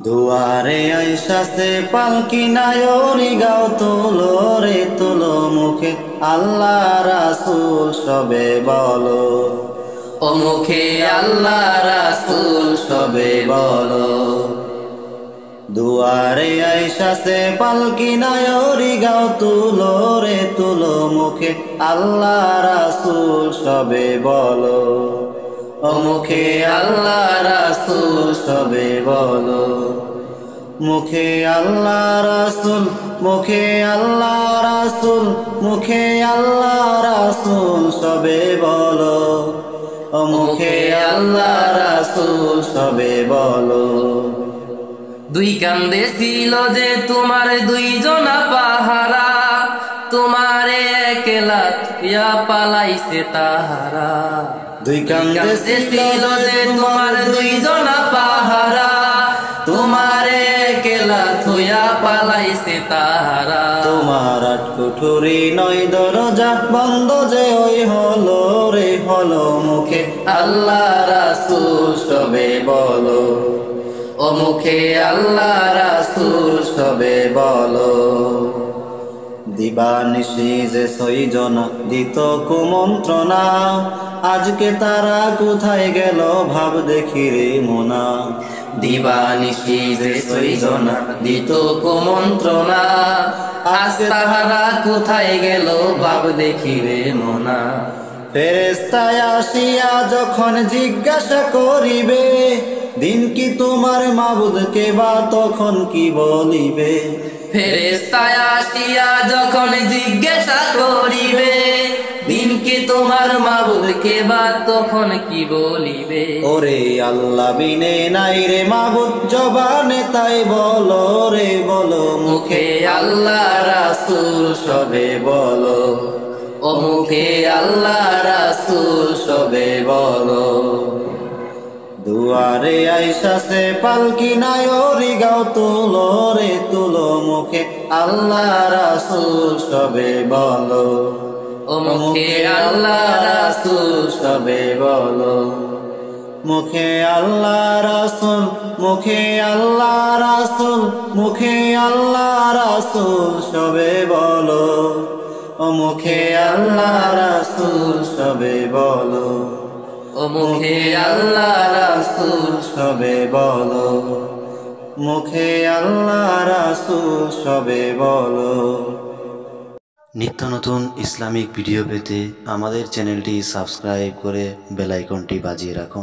দুয়ারে আইসাছে পালকি নায়রি গাও তুলো রে তুলো মুখে আল্লাহ রাসূল সবে বলো, ও মুখে আল্লাহ রাসূল সবে বলো। দুয়ারে আইসাছে পালকি নায়রি গাও তুলো রে তুলো মুখে আল্লাহ রাসূল সবে বলো, ও মুখে আল্লাহ রাসূল সবে বলো। মুখে আল্লাহ রাসূল, মুখে আল্লাহ রাসূল, মুখে আল্লাহ রাসূল সবে বলো, ও মুখে আল্লাহ রাসূল সবে বলো। দুই কান্দে ছিল যে তোমার দুইজনা পাহারা, তোমারে একলা ইয়া পালাইছে তাহারা। দুই কান্দে ছিল যে তোমার দুইজনা পাহারা, তোমারে একলা থুয়া পালাইছে তাহারা। তোমার আট কুঠুরি নয় দরজা বন্ধ যে ওই হলো রে হলো, মুখে আল্লাহ রাসূল সবে বলো, ও মুখে আল্লাহ রাসূল সবে বলো। দিবানিশি যে ছয়জনা দিত কুমন্ত্রণা, আজকে তারা কোথায় গেল ভাব দেখি রে মোনা। দিবানিশি যে ছয়জনা দিত কুমন্ত্রণা, আজ তাহারা কোথায় গেল ভাব দেখি রে মোনা। ফেরেশতায় আসিয়া যখন জিজ্ঞাসা করিবে, দিন কি তোমার মাবুদকে বা তখন কি বলিবে। ফেরেশতায় আসিয়া যখন জিজ্ঞাসা করিবে, দিন কি তোমার মাবুদকে বা তখন কি বলিবে। ওরে আল্লাহ বিনে নাই রে মাবুদ জবানে তাই বলো রে বলো, মুখে আল্লাহ রাসূল সবে বলো, ও মুখে আল্লাহ রাসূল সবে বলো। দুয়ারে আইসাছে পালকি নায়রি গাও তুলো রে তুলো, মুখে আল্লাহ রাসূল সবে বলো, ও মুখে আল্লাহ রাসূল সবে বলো। মুখে আল্লাহ রাসূল, মুখে আল্লাহ রাসূল, মুখে আল্লাহ রাসূল সবে বলো, ও মুখে আল্লাহ রাসূল সবে বলো, ও মুখে আল্লাহ রাসূল সবে বলো, মুখে আল্লাহ রাসূল সবে বলো। নিত্য নতুন ইসলামিক ভিডিও পেতে আমাদের চ্যানেলটি সাবস্ক্রাইব করে বেল আইকনটি বাজিয়ে রাখুন।